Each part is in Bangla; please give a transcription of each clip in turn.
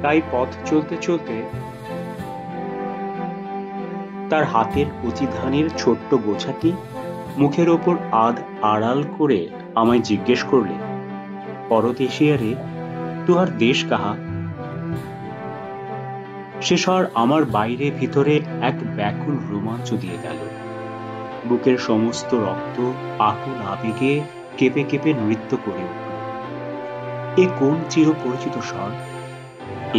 তাই পথ চলতে চলতে তার হাতের কচি ধানের ছোট্ট গোছাটি মুখের ওপর আড়াল করে আমায় জিজ্ঞেস করলে, পরদেশিয়া রে, তুহার দেশ কাহা? সে স্বর আমার বাইরে ভিতরে এক ব্যাকুল রোমাঞ্চ দিয়ে গেল। বুকের সমস্ত রক্ত আকুল আবেগে কেঁপে কেঁপে নৃত্য করে উঠল। এ কোন চিরপরিচিত স্বর?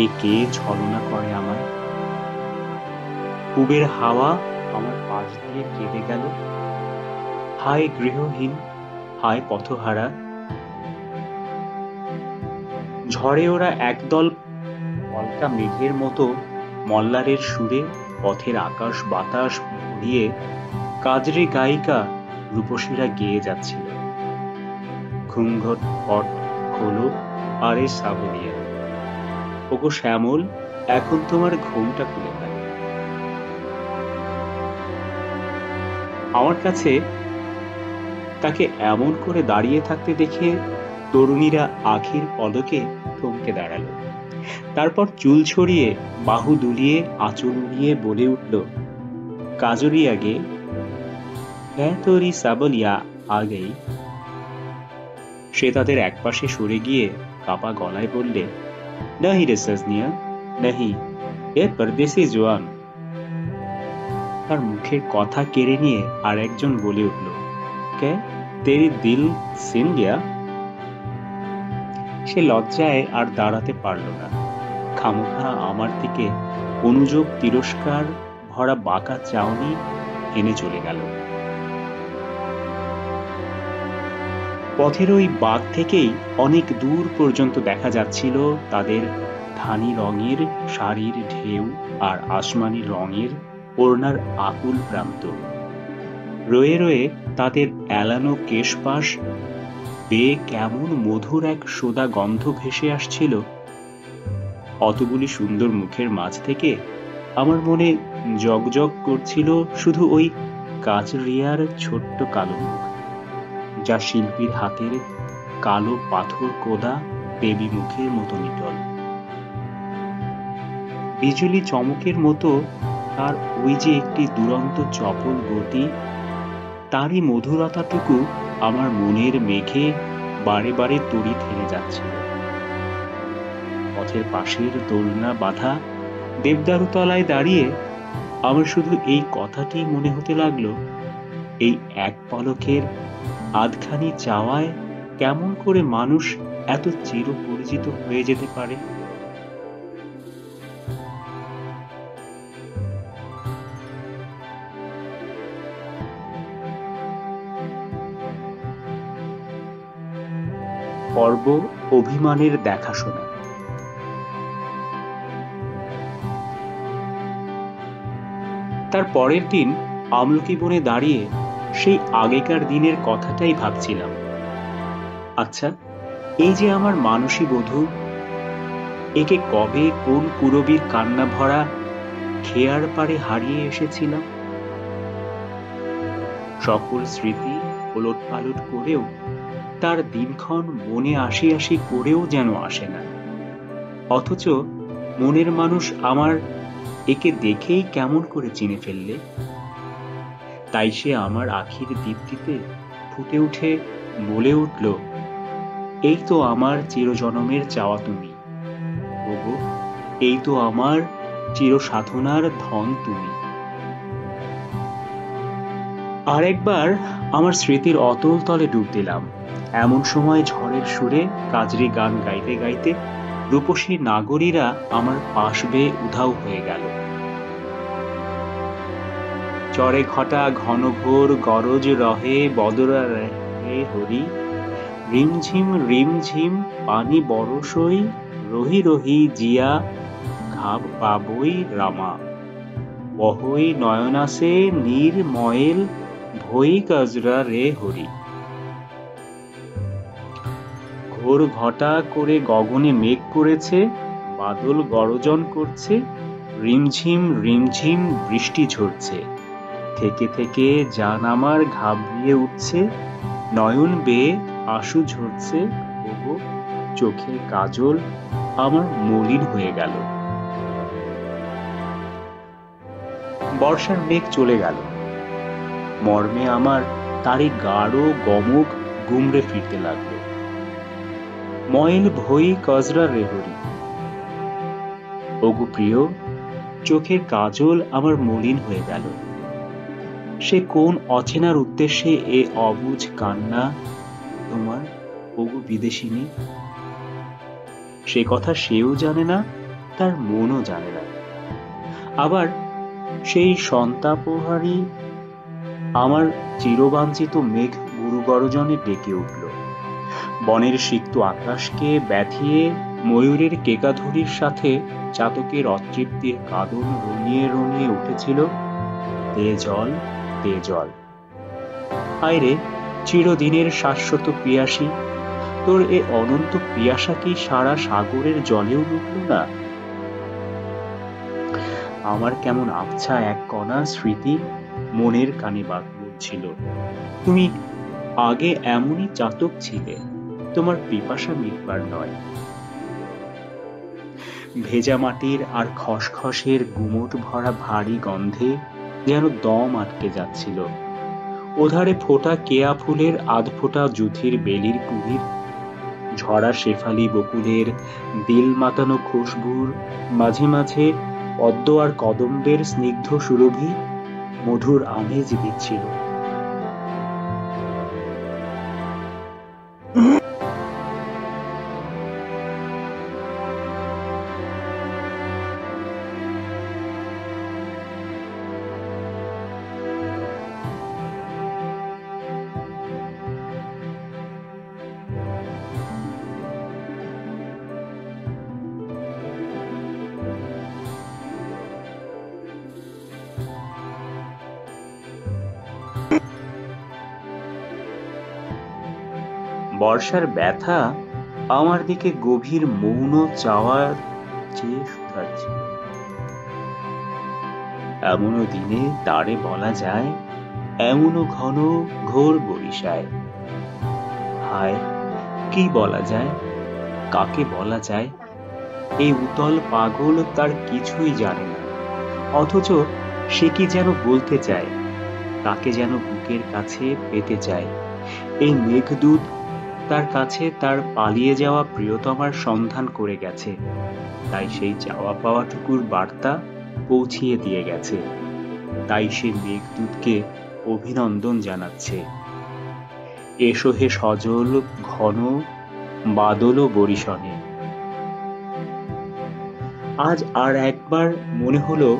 এ কে ছলনা করে আমায়? পূবের হাওয়া আমার পাশ দিয়ে কেঁদে গেল। হায় গৃহহীন, হায় পথহারা। ঝড়ে ওরা একদল পলকা মেঘের মতো মল্লারের সুরে পথের আকাশ বাতাস ভরিয়ে কাজরি গায়িকা রূপসীরা গেয়ে যাচ্ছিল, ঘুমঘট পট খোলো আরে সাবরিয়া, ওগো শ্যামল, এখন তোমার ঘুমটা খুলে ফেলো। আমার কাছে তাকে এমন করে দাঁড়িয়ে থাকতে দেখে তরুণীরা আখির পলকে থমকে দাঁড়ালো। তারপর চুল ছড়িয়ে বাহু দুলিয়ে আঁচল উড়িয়ে বলে উঠল, কাজরি আগে তোরি সাবলিয়া আগেই। সে তাদের একপাশে সরে গিয়ে কাপা গলায় বললে, নাহি রে সজনিয়া, নাহি, এ পরদেশি জোয়ান। তার মুখের কথা কেড়ে নিয়ে আর একজন বলে উঠল, কে তেরি দিল সিন গিয়া? সে লজ্জায় আর দাঁড়াতে পারল না। খামোখা আমার দিকে অনুযোগ তিরস্কার ভরা বাঁকা চাউনি এনে চলে গেল। পথের ওই বাঁক থেকেই অনেক দূর পর্যন্ত দেখা যাচ্ছিল তাদের ধানি রঙের শাড়ির ঢেউ আর আসমানি রঙের ওড়নার আকুল প্রান্ত। রয়ে রয়ে তাদের এলানো কেশপাশ বেয়ে কেমন মধুর এক সোদা গন্ধ ভেসে আসছিল। অতগুলি সুন্দর মুখের মাঝ থেকে আমার মনে জগজগ করছিল শুধু ওই কাজরিয়ার ছোট্ট কালো মুখ, যা শিল্পীর হাতের কালো পাথর কোদা দেবী মুখের মতো নিটল। বিজুলি চমকের মতো তার ওই যে একটি দুরন্ত চপল গতি, তারই মধুরতাটুকু আমার মনের মেঘে বারে বারে তড়ি থেমে যাচ্ছিল। পথের পাশের দোলনা বাঁধা দেবদারু তলায় দাঁড়িয়ে আমার শুধু এই কথাটি মনে হতে লাগলো, এই এক পলকের আধখানি চাওয়ায় কেমন করে মানুষ এত চিরপরিচিত হয়ে যেতে পারে। পর্ব অভিমানের দেখাশোনা। তার পরের দিন আমলকি বনে দাঁড়িয়ে সেই আগেকার দিনের কথাটাই ভাবছিলাম। আচ্ছা, এই যে আমার মানসী বধূ, একে কবে কোন কুরবীর কান্না ভরা খেয়ার পাড়ে হারিয়ে এসেছিলাম। সকল স্মৃতি ওলট পালট করেও তার দিনক্ষণ মনে আসি আসি করেও যেন আসে না, অথচ মনের মানুষ আমার একে দেখেই কেমন করে চিনে ফেললে। তাই সে আমার আখির দীপ্তিতে ফুটে উঠে বলে উঠল, এই তো আমার চিরজনমের চাওয়া তুমি, ওগো, এই তো আমার চির সাধনার ধন তুমি। আরেকবার আমার স্মৃতির অতল তলে ডুব দিলাম। এমন সময় ঝড়ের সুরে কাজরি গান গাইতে গাইতে রূপসী নাগরীরা আমার পাশ বেয়ে উধাও হয়ে গেল। চরে ঘটা ঘন ঘোর গরজ রহে বদরা রহে হরি, রিমঝিম পানি বরসই, রহি রহি জিয়া ঘাব পাবই রামা, বহই নয়নাসে নীর ময়েল ভই কাজরা রে হরি। ঘোর ঘটা করে গগনে মেঘ করেছে, বাদল গরজন করছে, রিমঝিম রিমঝিম বৃষ্টি ঝরছে, থেকে থেকে জান আমার ঘাবড়িয়ে উঠছে, নয়ন বেয়ে আশু ঝরছে, ওগো চোখে কাজল আমার মলিন হয়ে গেল। বর্ষার মেঘ চলে গেল, মর্মে আমার তারই গাঢ় গমক গুমড়ে ফিরতে লাগলো। ময়েল ভই কজরা রেহরি। ওগো প্রিয়, চোখের কাজল আমার মলিন হয়ে গেল। সে কোন অচেনার উদ্দেশ্যে এ অবুঝ কান্না তোমার, ওগো বিদেশিনী? সে কথা সেও জানে না, তার মনও জানে না। আবার সেই সন্তাপহারী আমার চিরবাঞ্ছিত মেঘ গুরুগর্জনে ডেকে উঠল। বনের সিক্ত আকাশকে ব্যথিয়ে ময়ূরের কেকাধুরির সাথে চাতকের অতৃপ্তির কাঁদন রনিয়ে রনিয়ে উঠেছিল, দে জল, দে জল। আয়রে চিরদিনের শাশ্বত পিয়াসী, তোর এ অনন্ত পিয়াসা কি সারা সাগরের জলেও রুখল না? আমার কেমন আবছা এক কণা স্মৃতি মনের কানে বাদ বলছিল, তুমি আগে এমনই চাতক ছিলে, তোমার পিপাসা মিটবার নয়। ভেজা মাটির আর খসখসের গুমট ভরা ভারী গন্ধে যেন দম আটকে যাচ্ছিল। ওধারে ফোটা কেয়া ফুলের আধফোটা জুথির বেলির কুহির, ঝরা শেফালি বকুলের দিল মাতানো খুশবুর মাঝে মাঝে পদ্ম আর কদম্বের স্নিগ্ধ সুরভি মধুর আমেজ দিচ্ছিল। বর্ষার ব্যথা আমার দিকে গভীর মৌন চাওয়ার চেয়ে শুধাচ্ছিল। এমনও দিনে তারে বলা যায়, এমনও ঘন ঘোর বরিশায়। হায়, কি বলা যায়, কাকে বলা যায়? এই উতল পাগল তার কিছুই জানে না, অথচ সে কি যেন বলতে চায়, তাকে যেন বুকের কাছে পেতে চায়। এই মেঘদূত তার কাছে তার পালিয়ে যাওয়া প্রিয়তমার সন্ধান করে গেছে, তাই সেই চাওয়া পাওয়াটুকুর বার্তা পৌঁছিয়ে দিয়ে গেছে। তাই সে মেঘদূতকে অভিনন্দন জানাচ্ছে। এসো হে সজল ঘন বাদল বরিশনে। আজ আর একবার মনে হলো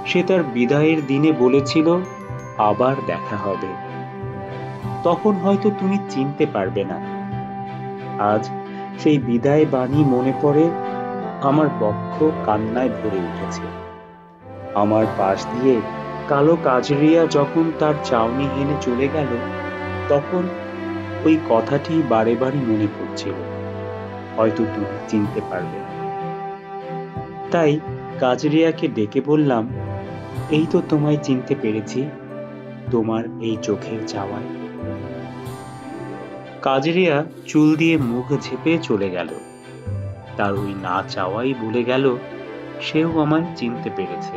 সে তার বিদায়ের দিনে বলেছিল, আবার দেখা হবে। তখন হয়তো তুমি চিনতে পারবে না। আজ সেই বিদায় বাণী মনে পড়ে, আমার বক্ষ কান্নায় ভরে উঠেছে। আমার পাশ দিয়ে কালো কাজরিয়া যখন তার চাউনি হেনে চলে গেল, তখন ওই কথাটি বারে বারে মনে পড়ছিল, হয়তো তুমি চিনতে পারবে না। তাই কাজরিয়াকে ডেকে বললাম, এই তো তোমায় চিনতে পেরেছি, তোমার এই চোখের চাওয়ায়। কাজরিয়া চুল দিয়ে মুখ ঝেপে চলে গেল। তার ওই না চাওয়াই বলে গেল, সেও আমায় চিনতে পেরেছে।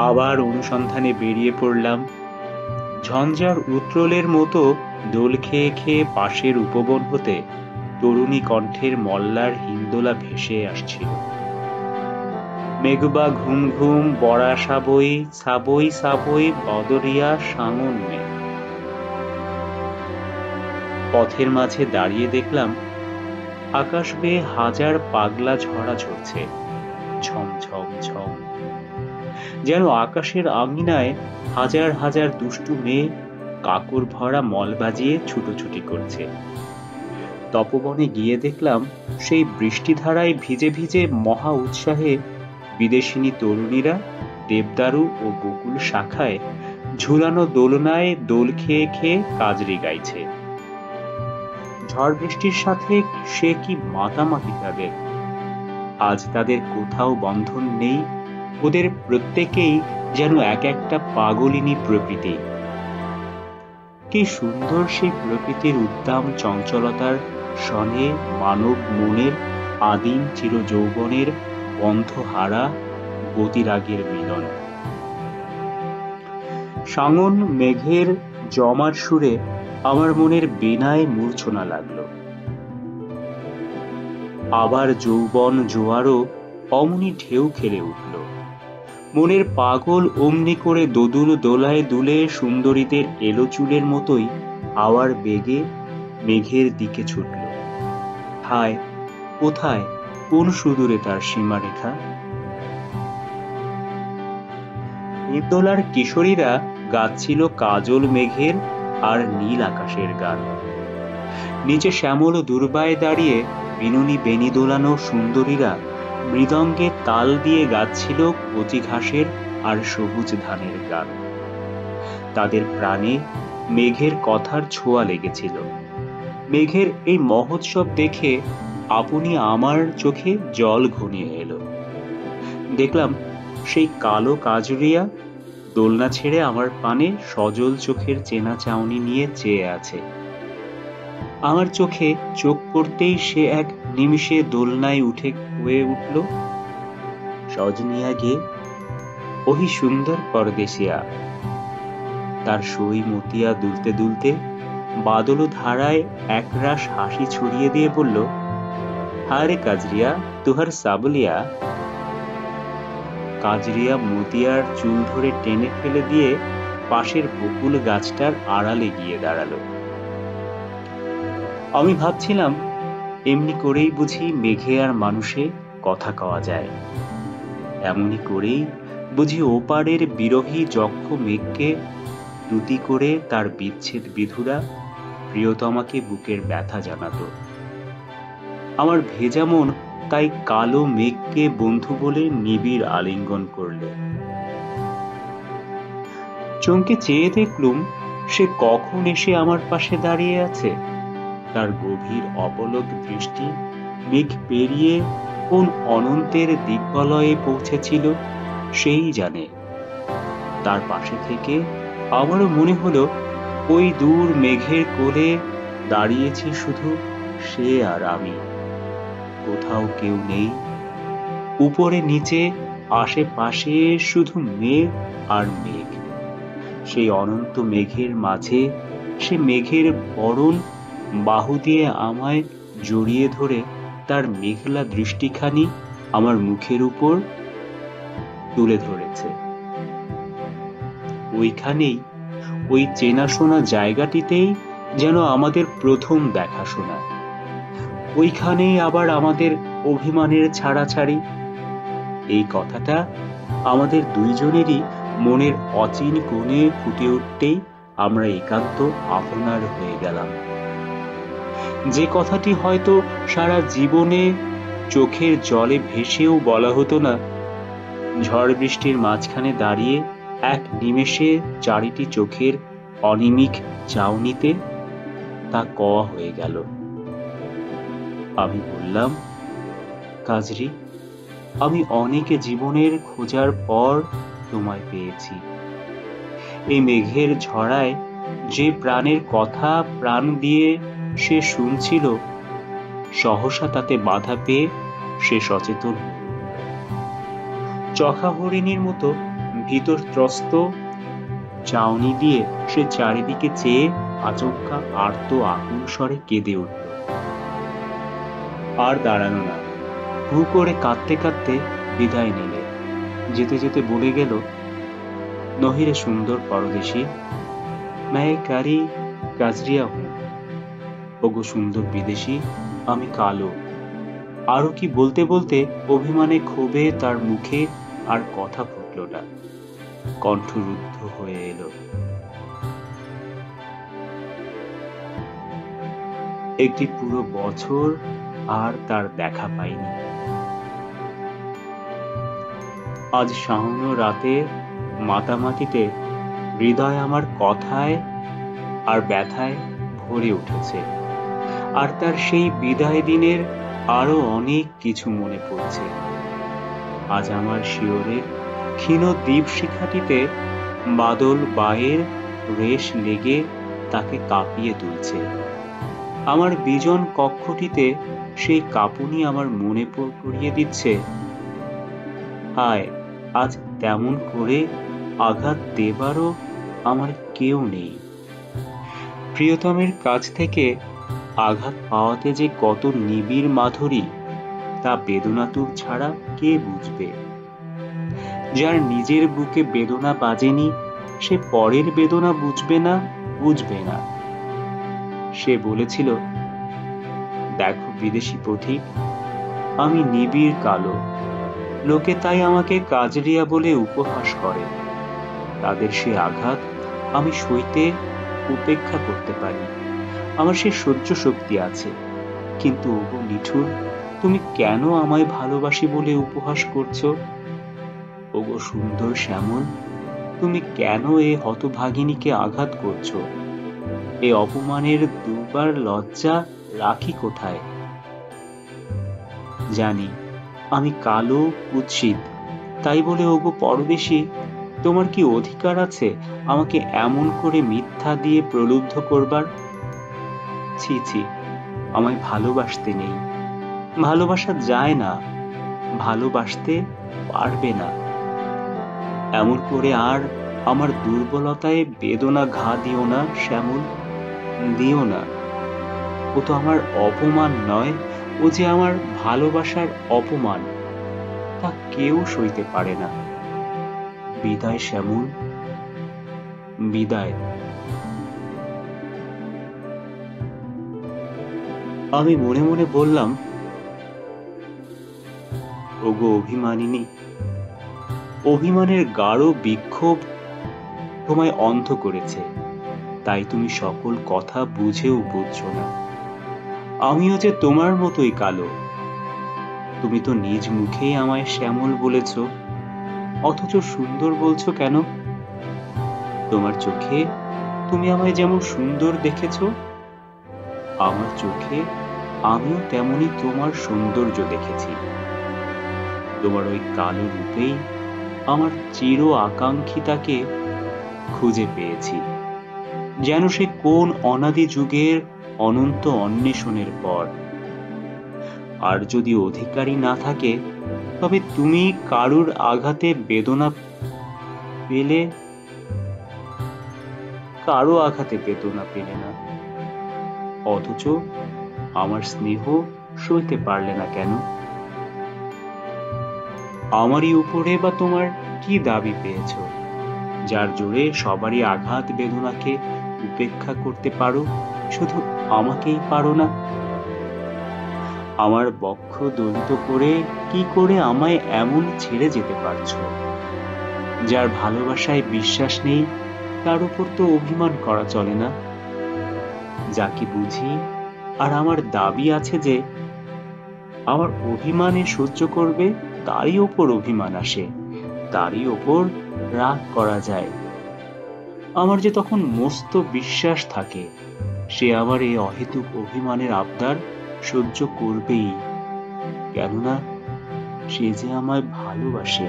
আবার অনুসন্ধানে বেরিয়ে পড়লাম। ঝঞ্ঝার উত্রলের মতো দোল খেয়ে খেয়ে পাশের উপবন হতে তরুণী কণ্ঠের মল্লার হিন্দোলা ভেসে আসছিল। মেঘবা ঘুম ঘুম বড়া সাবই সাবই সাবই বদরিয়া সাঙন মে। পথের মাঝে দাঁড়িয়ে দেখলাম আকাশ বেয়ে হাজার পাগলা ঝরা ঝরছে, ঝম ঝম ঝম। যেন আকাশের আঙিনায় হাজার হাজার দুষ্টু মেয়ে কাকর ভরা মল বাজিয়ে ছুটোছুটি করছে। তপবনে গিয়ে দেখলাম সেই বৃষ্টিধারায় ভিজে ভিজে মহা উৎসাহে বিদেশিনী তরুণীরা দেবদারু ও বকুল শাখায় ঝুলানো দোলনায় দোল খেয়ে খেয়ে কাজরি গাইছে। ঝড় বৃষ্টির সাথে সে কি মাতামাতি তাদের। আজ তাদের কোথাও বন্ধন নেই, ওদের প্রত্যেকেই যেন এক একটা পাগলিনী প্রকৃতি। কি সুন্দর সেই প্রকৃতির উদ্দাম চঞ্চলতার শনে মানব মনের আদিম চিরযৌবনের বন্ধহারা গতিরাগের মিলন। সাঙন মেঘের জমার সুরে আমার মনের বেনায় মূর্ছনা লাগল। আবার যৌবন জোয়ারও অমনি ঢেউ খেলে উঠল। মনের পাগল অমনি করে দোদুল দোলায় দুলে সুন্দরীদের এলো চুলের মতোই হাওয়ার বেগে মেঘের দিকে ছুটল। হায়, কোথায়, কোন সুদূরে তার সীমারেখা? নিমতলার কিশোরীরা গাচ্ছিল কাজল মেঘের আর নীল আকাশের গান। নিচে শ্যামল দুর্বায় দাঁড়িয়ে বিনুনি বেনি দোলানো সুন্দরীরা মৃদঙ্গে তাল দিয়ে গাচ্ছিল কচি ঘাসের আর সবুজ ধানের গান। তাদের প্রাণে মেঘের কথার ছোঁয়া লেগেছিল। মেঘের এই মহোৎসব দেখে আপনি আমার চোখে জল ঘনিয়ে এলো। দেখলাম সেই কালো কাজরিয়া দোলনা ছেড়ে আমার পানে সজল চোখের চেনা চাউনি নিয়ে চেয়ে আছে। আমার চোখে চোখ পড়তেই সে এক নিমিষে দোলনায় উঠে হয়ে উঠল, সজনিয়া গে ওহি সুন্দর পরদেশিয়া। তার সই মতিয়া দুলতে দুলতে বাদল ধারায় একরাশ হাসি ছড়িয়ে দিয়ে বলল, হারে কাজরিয়া তুহার সাবলিয়া। কাজরিয়া মতিয়ার চুল ধরে টেনে ফেলে দিয়ে পাশের বকুল গাছটার আড়ালে গিয়ে দাঁড়ালো। আমি ভাবছিলাম, এমনি করেই বুঝি মেঘে আর মানুষে কথা কওয়া যায়। এমনি করেই বুঝি ওপারের বিরহী যক্ষ মেঘকে দুটি করে তার বিচ্ছেদ বিধুরা প্রিয়তমাকে বুকের ব্যথা জানাতো। আমার ভেজা মন তাই কালো মেঘকে বন্ধু বলে নিবিড় আলিঙ্গন করলে। চমকে চেয়ে দেখলুম সে কখন এসে আমার পাশে দাঁড়িয়ে আছে। তার গভীর অপলক দৃষ্টি মেঘ পেরিয়ে কোন অনন্তের দিগ্বলয়ে পৌঁছেছিল সেই জানে। তার পাশে থেকে আমারও মনে হলো ওই দূর মেঘের কোলে দাঁড়িয়েছি শুধু সে আর আমি। কোথাও কেউ নেই, উপরে নিচে আশেপাশে শুধু মেঘ আর মেঘ। সেই অনন্ত মেঘের মাঝে সে মেঘের বরণ বাহু দিয়ে আমায় জড়িয়ে ধরে তার মেঘলা দৃষ্টিখানি আমার মুখের উপর তুলে ধরেছে। ওইখানেই, ওই চেনাশোনা জায়গাটিতেই যেন আমাদের প্রথম দেখাশোনা। ওইখানেই আবার আমাদের অভিমানের ছাড়াছাড়ি। এই কথাটা আমাদের দুইজনেরই মনের অচিন কোণে ফুটে উঠতেই আমরা একান্ত আপনার হয়ে গেলাম। যে কথাটি হয়তো সারা জীবনে চোখের জলে ভেসেও বলা হতো না, ঝড় বৃষ্টির মাঝখানে দাঁড়িয়ে এক নিমেষে চারিটি চোখের অনিমিক চাউনিতে তা কওয়া হয়ে গেল। আমি বললাম, কাজরি, আমি অনেক জীবনের খোঁজার পর তোমায় পেয়েছি। এই মেঘের ঝড়ায় যে প্রাণের কথা প্রাণ দিয়ে সে শুনছিল, সহসা তাতে বাধা পেয়ে সে সচেতন। চখা হরিণীর মতো ভীতত্রস্ত চাউনি দিয়ে সে চারিদিকে চেয়ে আচমকা আর্ত আকুল স্বরে কেঁদে উঠল। আর দাঁড়ানো না, হু করে কাঁদতে কাঁদতে বিদায় নিলে। যেতে যেতে বলে গেল, নহিরে সুন্দর পরদেশী, मैं কারি কাজরিয়া হুঁ। ওগো সুন্দর বিদেশী, আমি কালো। আরো কি বলতে বলতে অভিমানে ক্ষোভে তার মুখে আর কথা ফুটল না, কণ্ঠ রুদ্ধ হয়ে এলো। একটি পুরো বছর আর তার দেখা পাইনি। আজ শাওন রাতে মাতামাতিতে হৃদয় আমার কথায় আর ব্যথায় ভরে উঠেছে। আর তার সেই বিদায় দিনের আরো অনেক কিছু মনে পড়ছে। আজ আমার শিয়রের ক্ষীণ দ্বীপ শিখাটিতে বাদল বায়ের রেশ লেগে তাকে কাঁপিয়ে তুলছে। আমার বিজন কক্ষটিতে সেই কাঁপুনি আমার মনে করিয়ে দিচ্ছে, হায়, আজ তেমন করে আঘাত দেবারও আমার কেউ নেই। প্রিয়তমের কাছ থেকে আঘাত পাওয়াতে যে কত নিবিড় মাধুরী, তা বেদনাতুর ছাড়া কে বুঝবে? যার নিজের বুকে বেদনা বাজেনি, সে পরের বেদনা বুঝবে না, বুঝবে না। সে বলেছিল, দেখো বিদেশি পথিক, আমি নিবিড় কালো, লোকে তাই আমাকে কাজরিয়া বলে উপহাস করে। তাদের সে আঘাত আমি সইতে, উপেক্ষা করতে পারি, আমার সে সহ্য শক্তি আছে। কিন্তু ওগো নিঠুর, তুমি কেন আমায় ভালোবাসি বলে উপহাস করছো? ওগো সুন্দর শ্যামল, তুমি কেন এ হতভাগিনীকে আঘাত করছো? এ অপমানের দুবার লজ্জা রাখি কোথায়? জানি আমি কালো, কুৎসিত, তাই বলে ওগো পরদেশী, তোমার কি অধিকার আছে আমাকে এমন করে মিথ্যা দিয়ে প্রলুব্ধ করবার? ছি ছি, আমায় ভালোবাসতে নেই, ভালোবাসা যায় না, ভালোবাসতে পারবে না। এমন করে আর আমার দুর্বলতায় বেদনা ঘা দিও না শ্যামল, দিও না। ও তো আমার অপমান নয়, ও যে আমার ভালোবাসার অপমান, তা কেউ সইতে পারে না। বিদায় শ্যামল, বিদায়। আমি মনে মনে বললাম, ওগো অভিমানিনী, অভিমানের গাঢ় বিক্ষোভ তোমায় অন্ধ করেছে, তাই তুমি সকল কথা বুঝেও বুঝছো না। আমিও যে তোমার মতোই কালো। তুমি তো নিজ মুখেই আমায় শ্যামল বলেছ, অথচ সুন্দর বলছো কেন? তোমার চোখে তুমি আমায় যেমন সুন্দর দেখেছ, আমার চোখে আমিও তেমনি তোমার সৌন্দর্য দেখেছি। তোমার ওই কালো রূপেই আমার চির আকাঙ্ক্ষিতাকে খুঁজে পেয়েছি, যেন সে কোন অনাদি যুগের অনন্ত অন্বেষণের পর। আর যদি অধিকারী না থাকে, তবে তুমি কারুর আঘাতে বেদনা পেলে, কারো আঘাতে বেদনা পেলে না, অথচ আমার স্নেহ সইতে পারলে না কেন? আমারই উপরে বা তোমার কি দাবি পেয়েছ, যার জোরে সবারই আঘাত বেদনাকে উপেক্ষা করতে পারো, শুধু আমাকেই পারো না? আমার বক্ষ দলিত করে কি করে আমায় এমন ছেড়ে যেতে পারছো? যার ভালোবাসায় বিশ্বাস নেই, তার উপর তো অভিমান করা চলে না। যাকে বুঝি আর আমার দাবি আছে যে আমার অভিমানে সহ্য করবে, তারই ওপর অভিমান আসে, তারই ওপর রাগ করা যায়। আমার যে তখন মস্ত বিশ্বাস থাকে, সে আবার এই অহেতুক অভিমানের আবদার সহ্য করবেই, কেননা সে যে আমায় ভালোবাসে।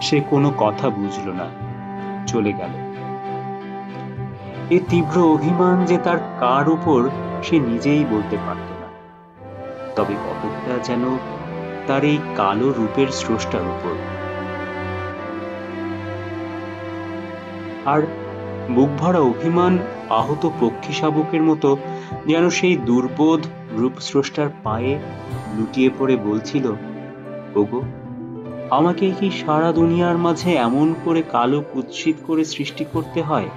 সে কোনো কথা বুঝল না, চলে গেল। এ তীব্র অভিমান যে তার কার উপর সে নিজেই বলতে পারত না, তবে কতকটা যেন তার এই কালো রূপের স্রষ্টার উপর। আর বুক ভরা অভিমান আহত পক্ষী শাবকের মতো যেন সেই দুর্বোধ রূপস্রষ্টার পায়ে লুটিয়ে পড়ে বলছিল, ওগো, আমাকে কি সারা দুনিয়ার মাঝে এমন করে কালো কুৎসিত করে সৃষ্টি করতে হয়?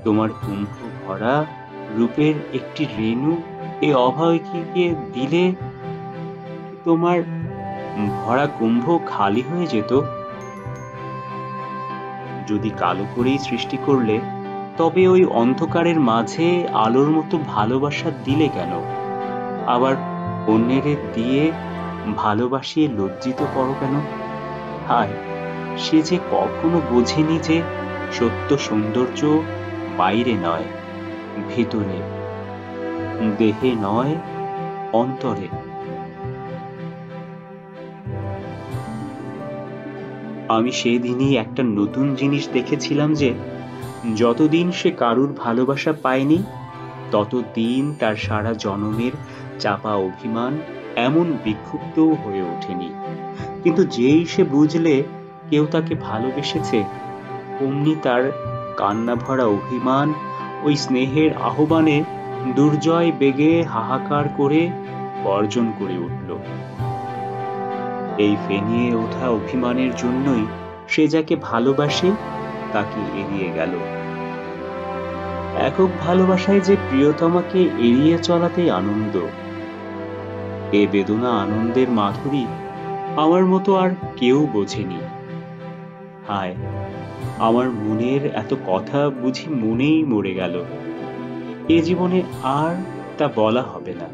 তোমার কুম্ভ ভরা রূপের একটি রেণু এ অভয়কে দিলে তোমার ভরা কুম্ভ খালি হয়ে যেত? যদি কালো করেই সৃষ্টি করলে, তবে ওই অন্ধকারের মাঝে আলোর মতো ভালোবাসা দিলে কেন? আবার অন্যের দিয়ে ভালোবাসিয়ে লজ্জিত করো কেন? হায়, সে যে কখনো বোঝেনি যে সত্য সৌন্দর্য বাইরে নয়, ভিতরে, দেহে নয়, অন্তরে। আমি সেদিনই একটা নতুন জিনিস দেখেছিলাম যে যতদিন সে কারুর ভালোবাসা পায়নি ততদিন তার সারা জনমের চাপা অভিমান এমন বিক্ষুব্ধও হয়ে ওঠেনি। কিন্তু যেই সে বুঝলে কেউ তাকে ভালোবেসেছে, অমনি তার কান্না ভরা অভিমান ওই স্নেহের আহ্বানে দুর্জয় বেগে হাহাকার করে গর্জন করে উঠল। এই ফেনিয়ে ওঠা অভিমানের জন্যই সে যাকে ভালোবাসে তাকে এড়িয়ে গেল। একক ভালোবাসায় যে প্রিয়তমাকে এড়িয়ে চলাতেই আনন্দ, এ বেদনা আনন্দের মাধুরী আমার মতো আর কেউ বোঝেনি। হায়, আমার মনের এত কথা বুঝি মনেই মরে গেল, এ জীবনে আর তা বলা হবে না।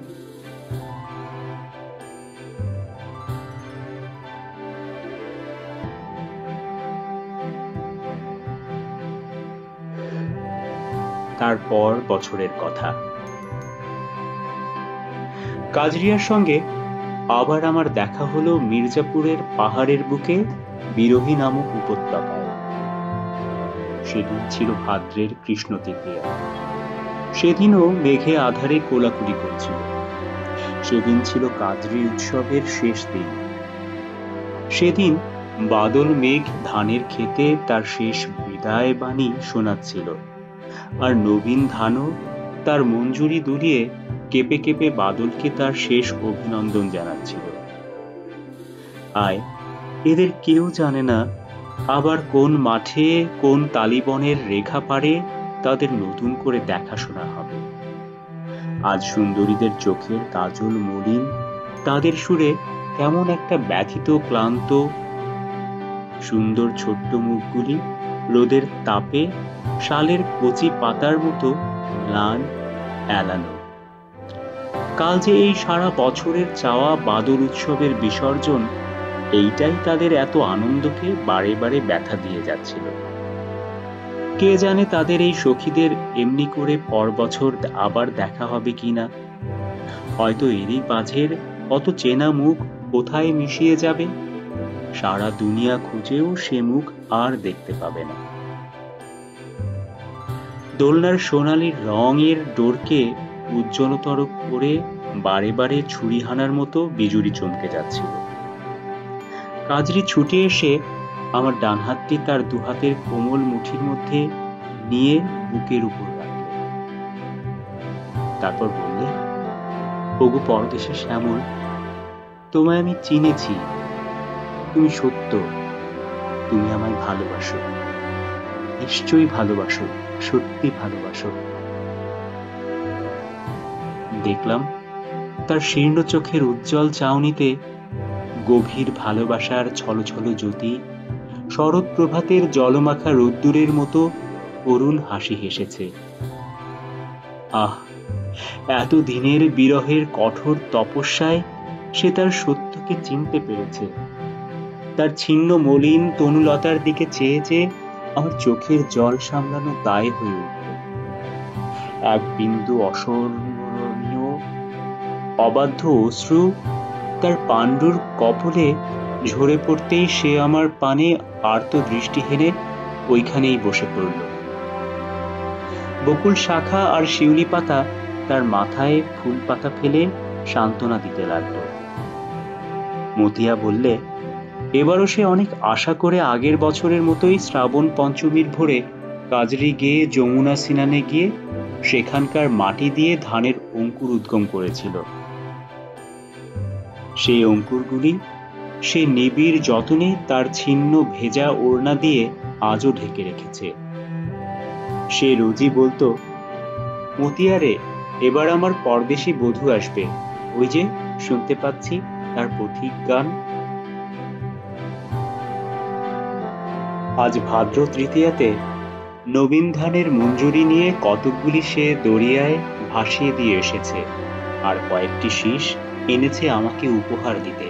তারপর বছরের কথা, কাজরিয়ার সঙ্গে আবার আমার দেখা হলো মির্জাপুরের পাহাড়ের বুকে বিরোহী নামক উপত্যকায়। সেদিন ছিল ভাদ্রের কৃষ্ণ তৃতীয়া। সেদিনও মেঘে আধারে কোলাকুলি করছিল। সেদিন ছিল কাজরি উৎসবের শেষ দিন। সেদিন বাদল মেঘ ধানের ক্ষেতে তার শেষ বিদায় বাণী শোনাচ্ছিল, আর নবীন ধানও তার মঞ্জুরি দুলিয়ে কেঁপে কেঁপে বাদলকে তার শেষ অভিনন্দন জানাচ্ছিল। আয়, এদের কেউ জানে না আবার কোন মাঠে কোন তালিবনের রেখা পারে তাদের নতুন করে দেখাশোনা হবে। আজ সুন্দরীদের চোখের কাজল মলিন, তাদের সুরে কেমন একটা ব্যথিত ক্লান্ত। সুন্দর ছোট্ট মুখগুলি রোদের তাপে শালের কচি পাতার মতো ম্লান এলানো। কাল যে এই সারা বছরের চাওয়া বাদল উৎসবের বিসর্জন, এইটাই তাদের এত আনন্দকে বারে বারে ব্যথা দিয়ে যাচ্ছিল। কে জানে তাদের এই সখীদের এমনি করে পর বছর আবার দেখা হবে কিনা। হয়তো এরই মাঝের অত চেনা মুখ কোথায় মিশিয়ে যাবে, সারা দুনিয়া খুঁজেও সে মুখ আর দেখতে পাবে না। দোলনার সোনালি রঙের ডোরকে উজ্জ্বলতর করে বারে বারে ছুরি হানার মতো বিজুরি চমকে যাচ্ছিল। কাজরি ছুটে এসে আমার ডান হাতটি তার দুহাতের কোমল মুঠির মধ্যে নিয়ে বুকের উপর রাখল। তারপর বললে, ওগো পরদেশের শ্যামল, তোমায় আমি চিনেছি, তুমি সত্য, তুমি আমায় ভালোবাসো, নিশ্চয়ই ভালোবাসো, সত্যি ভালোবাসো। দেখলাম তার শীর্ণ চোখের উজ্জ্বল চাউনিতে গভীর ভালোবাসার ছলছল জ্যোতি শরৎ প্রভাতের জলমাখা রোদ্দুরের মতো করুণ হাসি হেসেছে। আহ, এত দিনের বিরহের কঠোর তপস্যায় সে তার সত্যকে চিনতে পেরেছে। তার ছিন্ন মলিন তনুলতার দিকে চেয়ে চেয়ে আমার চোখের জল সামলানো দায় হয়ে উঠল। এক বিন্দু অসহনীয় অবাধ্য অশ্রু তার পাণ্ডুর কপলে ঝরে পড়তেই সে আমার পানে আর্ত দৃষ্টি হেনে ওইখানেই বসে পড়ল। বকুল শাখা আর শিউলি পাতা তার মাথায় ফুল পাতা ফেলে সান্ত্বনা দিতে লাগলো। মতিয়া বললে, এবারও সে অনেক আশা করে আগের বছরের মতোই শ্রাবণ পঞ্চমীর ভোরে কাজরি গিয়ে যমুনা স্নানে গিয়ে সেখানকার মাটি দিয়ে ধানের অঙ্কুর উদ্গম করেছিল। সেই অঙ্কুরগুলি সে নিবিড় যত্নে তার ছিন্ন ভেজা ওড়না দিয়ে আজও ঢেকে রেখেছে। সে রোজই বলতো, মতিয়ারে, এবার আমার পরদেশি বধূ আসবে, ওই যে শুনতে পাচ্ছি তার পথিক গান। আজ ভাদ্র তৃতীয়াতে নবীন ধানের মঞ্জুরি নিয়ে কতকগুলি সে দরিয়ায় ভাসিয়ে দিয়ে এসেছে, আর কয়েকটি শীষ এনেছে আমাকে উপহার দিতে।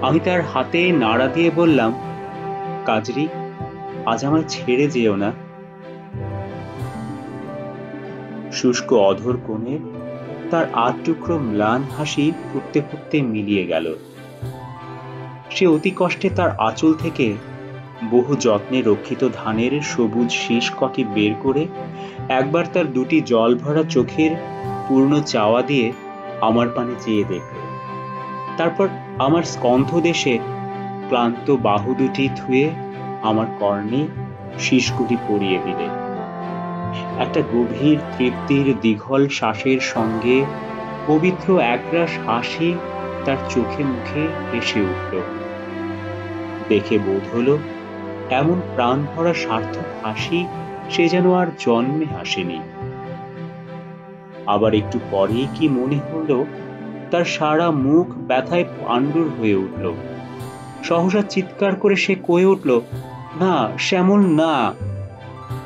আমি তার হাতে নাড়া দিয়ে বললাম, কাজরি, আজ আমায় ছেড়ে যেও না। শুষ্ক অধর কোণে তার আধটুকরো ম্লান হাসি ফুটতে ফুটতে মিলিয়ে গেল। সে অতি কষ্টে তার আঁচল থেকে বহু যত্নে রক্ষিত ধানের সবুজ শীষ কটি বের করে একবার তার দুটি জল ভরা চোখের পূর্ণ চাওয়া দিয়ে আমার পানে চেয়ে দেখল। তারপর আমার স্কন্ধ দেশে ক্লান্ত বাহু দুটি ধুয়ে আমার কর্ণে শীষকুটি পরিয়ে দিলে। একটা গভীর তৃপ্তির দীঘল শ্বাসের সঙ্গে পবিত্র একরাশ হাসি তার চোখে মুখে ভেসে উঠল। দেখে বোধ হলো এমন প্রাণ ভরা সার্থক হাসি সে যেন আর জন্মে হাসেনি। আবার একটু পরেই কি মনে হলো তার সারা মুখ ব্যথায় পাণ্ডুর হয়ে উঠল। সহসা চিৎকার করে সে কয়ে উঠল, না শ্যামল, না,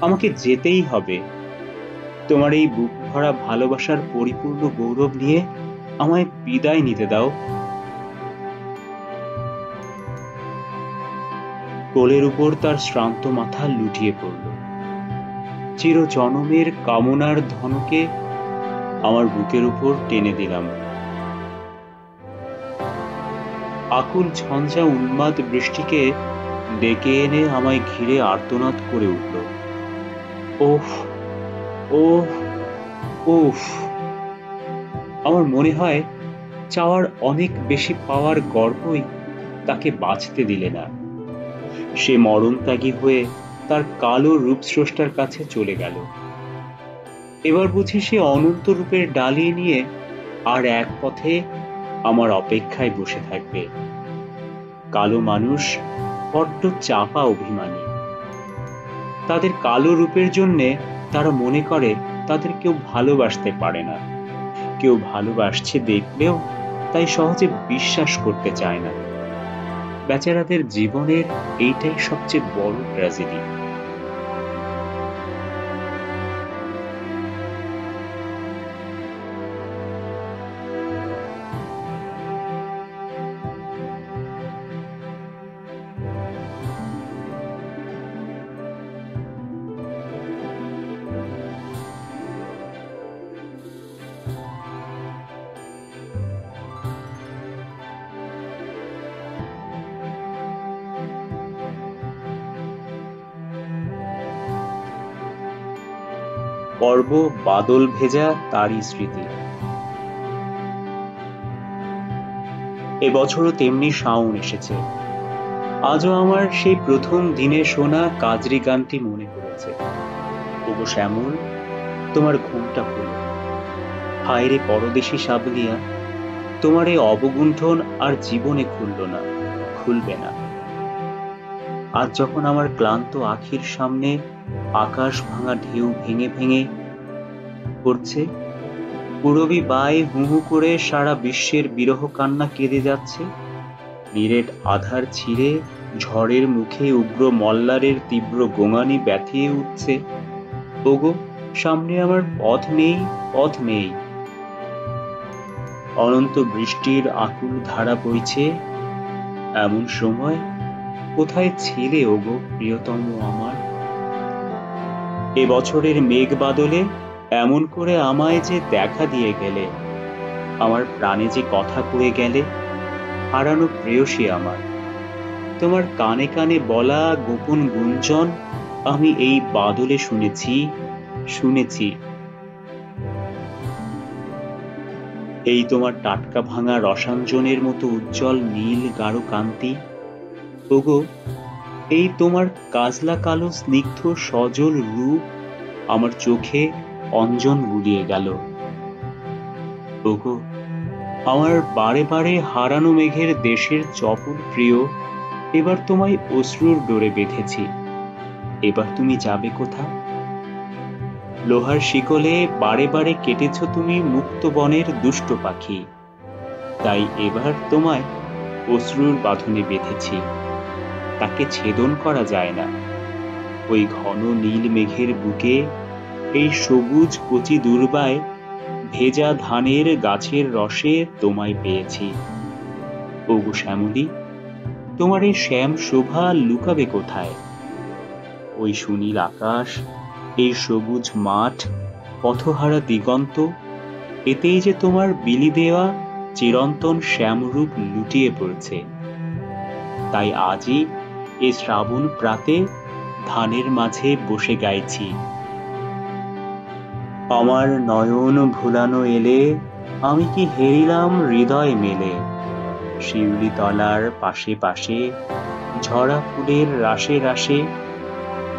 আমাকে যেতেই হবে। তোমার এই বুক ভরা ভালোবাসার পরিপূর্ণ গৌরব নিয়ে আমায় বিদায় নিতে দাও। কোলের উপর তার শ্রান্ত মাথা লুটিয়ে পড়ল। চির জনমের কামনার ধনকে আমার বুকের উপর টেনে দিলাম। আকুল ঝঞ্ঝা উন্মাদ বৃষ্টিকে ডেকে এনে আমায় ঘিরে আর্তনাদ করে উঠল। ওফ ওফ ওফ! আমার মনে হয় চাওয়ার অনেক বেশি পাওয়ার গর্বই তাকে বাঁচতে দিলে না। সে মরণত্যাগী হয়ে তার কালো রূপস্রষ্টার কাছে চলে গেল। এবার বুঝি সে অনন্ত রূপের ডালি নিয়ে আর এক পথে আমার অপেক্ষায় বসে থাকবে। কালো মানুষ বড্ড চাপা অভিমানী। তাদের কালো রূপের জন্যে তারা মনে করে তাদের কেউ ভালোবাসতে পারে না। কেউ ভালোবাসছে দেখলেও তাই সহজে বিশ্বাস করতে চায় না। বেচারাদের জীবনের এইটাই সবচেয়ে বড় ট্র্যাজেডি। পর্ব বাদল ভেজা তারই স্মৃতি। এবছরও তেমনি শাওন এসেছে। আজও আমার সেই প্রথম দিনে শোনা কাজরি গানটি মনে পড়েছে। ওগো শ্যামল, তোমার ঘুমটা খুলো। হায় রে পরদেশী সাবলিয়া, তোমার এই অবগুণ্ঠন আর জীবনে খুলল না, খুলবে না। আজ যখন আমার ক্লান্ত আখির সামনে আকাশ ভাঙা ঢেউ ভেঙে ভেঙে পড়ছে, পূরবী বাই হু হু করে সারা বিশ্বের বিরহ কান্না কেঁদে যাচ্ছে, নিরেট আধার ছিঁড়ে ঝড়ের মুখে উগ্র মল্লারের তীব্র গোঙানি ব্যথিয়ে উঠছে, ওগো সামনে আমার পথ নেই, পথ নেই। অনন্ত বৃষ্টির আকুল ধারা বইছে, এমন সময় কোথায় ছিলে ওগো প্রিয়তম আমার? এবছরের মেঘ বাদলে এমন করে আমায় যে দেখা দিয়ে গেলে, আমার প্রাণে যে কথা কয়ে গেলে, হারানো প্রেয়সী আমার। তোমার কানে কানে বলা গোপন গুঞ্জন আমি এই বাদলে শুনেছি, শুনেছি। এই তোমার টাটকা ভাঙা রসাঞ্জনের মতো উজ্জ্বল নীল গাঢ় কান্তি, ওগো এই তোমার কাজলা কালো স্নিগ্ধ সজল রূপ আমার চোখে অঞ্জন বুলিয়ে গেল। ওগো আমার বারে বারে হারানো মেঘের দেশের চপল প্রিয়, এবার তোমায় অশ্রুর ডোরে বেঁধেছি, এবার তুমি যাবে কোথা? লোহার শিকলে বারে বারে কেটেছ তুমি মুক্ত বনের দুষ্ট পাখি, তাই এবার তোমায় অশ্রুর বাঁধনে বেঁধেছি। তাকে ছেদন করা যায় না। ওই ঘন নীল মেঘের বুকে এই সবুজ কচি দুর্বায় ভেজা ধানের গাছের রসে তোমায় পেয়েছি। ওগো শ্যামলী, তোমার এই শ্যাম শোভা লুকাবে কোথায়? ওই সুনীল আকাশ, এই সবুজ মাঠ, পথহারা দিগন্ত, এতেই যে তোমার বিলি দেওয়া চিরন্তন শ্যামরূপ লুটিয়ে পড়েছে। তাই আজই এ শ্রাবণ প্রাতে ধানের মাঝে বসে গাইছি। আমার নয়ন ভুলানো এলে, আমি কি হেরিলাম হৃদয় মেলে। শিউলি তলার পাশে পাশে, ঝরা ফুলের রাশে রাশে,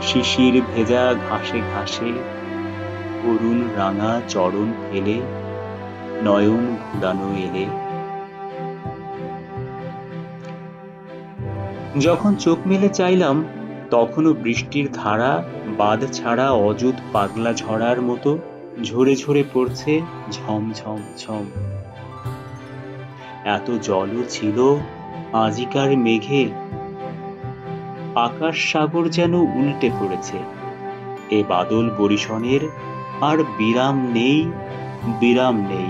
শিশির ভেজা ঘাসে ঘাসে, অরুণ রাঙা চরণ ফেলে, নয়ন ভুলানো এলে। যখন চোখ মেলে চাইলাম, তখনও বৃষ্টির ধারা বাঁধ ছাড়া অযুত পাগলা ঝরার মতো ঝরে ঝরে পড়ছে ঝম ঝম ঝম। এত জলও ছিল আজিকার মেঘে, আকাশ সাগর যেন উল্টে পড়েছে। এ বাদল বরিশনের আর বিরাম নেই, বিরাম নেই।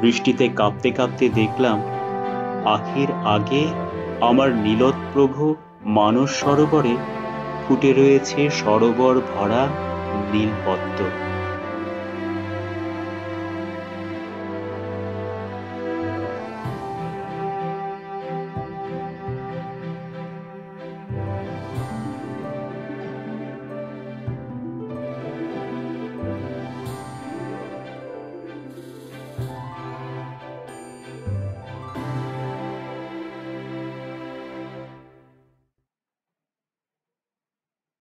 বৃষ্টিতে কাঁপতে কাঁপতে দেখলাম, আখের আগে আমার নীলোৎপ্রভ মানস সরোবরে ফুটে রয়েছে সরোবর ভরা নীলপদ্ম।